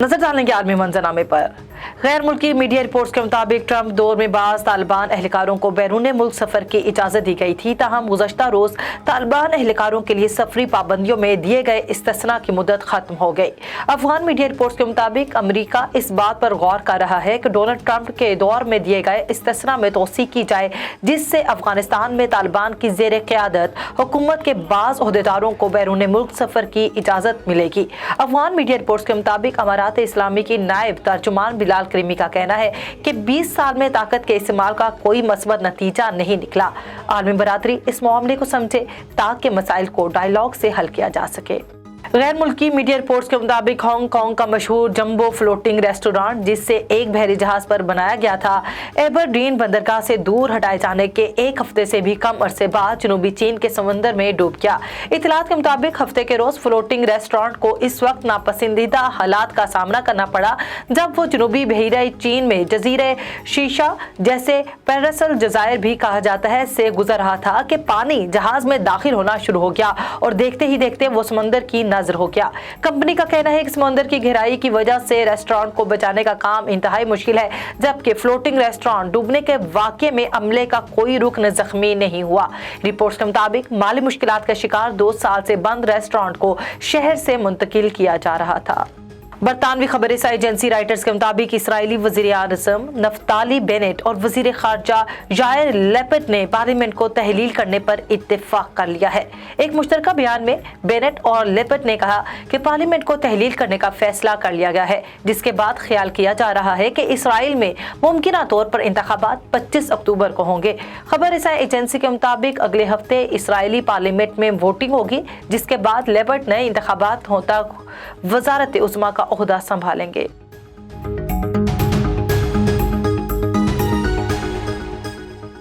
नजर डालेंगे आलमी मंजरनामे पर। गैर मुल्की मीडिया रिपोर्ट्स के मुताबिक ट्रंप दौर में बाज़ तालिबान एहलकारों को बैरून मुल्क सफ़र की इजाज़त दी गई थी, ताहम गुज़श्ता रोज़ तालिबान एहलकारों के लिए सफरी पाबंदियों में दिए गए इस्तिस्ना की मुद्दत ख़त्म हो गई। अफगान मीडिया रिपोर्ट्स के मुताबिक अमरीका इस बात पर गौर कर रहा है कि डोनाल्ड ट्रंप के दौर में दिए गए इस्तिस्ना में तोसी की जाए, जिससे अफगानिस्तान में तालिबान की ज़ेर क़यादत हुकूमत के बाज़ ओहदेदारों को बैरून मुल्क सफ़र की इजाज़त मिलेगी। अफगान मीडिया रिपोर्ट्स के मुताबिक अमारात इस्लामी की नायब तर्जुमान बिलाल करीमी का कहना है कि 20 साल में ताकत के इस्तेमाल का कोई मस्बत नतीजा नहीं निकला। आलमी बरादरी इस मामले को समझे ताकि मसाइल को डायलॉग से हल किया जा सके। गैर मुल्की मीडिया रिपोर्ट्स के मुताबिक हांगकांग का मशहूर जंबो फ्लोटिंग रेस्टोरेंट, जिससे एक बहरी जहाज पर बनाया गया था, एबरडीन बंदरगाह से दूर हटाए जाने के एक हफ्ते से भी कम अरसे बाद जनूबी चीन के समंदर में डूब गया। इतलात के मुताबिक हफ्ते के रोज फ्लोटिंग रेस्टोरेंट को इस वक्त नापसंदीदा हालात का सामना करना पड़ा जब वो जनूबी बहरीन चीन में जजीरे शीशा, जैसे पेरेसल जजायर भी कहा जाता है, से गुजर रहा था कि पानी जहाज में दाखिल होना शुरू हो गया और देखते ही देखते वो समंदर की नजर हो गया। कंपनी का कहना है कि समंदर की गहराई की वजह से रेस्टोरेंट को बचाने का काम इंतहाई मुश्किल है, जबकि फ्लोटिंग रेस्टोरेंट डूबने के वाकये में अमले का कोई रुकन जख्मी नहीं हुआ। रिपोर्ट्स के मुताबिक माली मुश्किलात का शिकार 2 साल से बंद रेस्टोरेंट को शहर से मुंतकिल किया जा रहा था। बरतानवी खबर रसाई एजेंसी राइटर्स के मुताबिक इसराइली वज़ीर आज़म नफ्ताली बेनेट और वज़ीर ख़ारजा यायर लैपिड ने पार्लियामेंट को तहलील करने पर इत्तेफाक कर लिया है। एक मुश्तरका बयान में बेनेट और लैपिड ने कहा कि पार्लियामेंट को तहलील करने का फैसला कर लिया गया है, जिसके बाद ख्याल किया जा रहा है कि इसराइल में मुमकिन तौर पर इंतखाबात 25 अक्टूबर को होंगे। खबर रसाई एजेंसी के मुताबिक अगले हफ्ते इसराइली पार्लियामेंट में वोटिंग होगी, जिसके बाद लैपिड नए इंतखाबात होता वज़ारत उज़्मा का ओहदा संभालेंगे।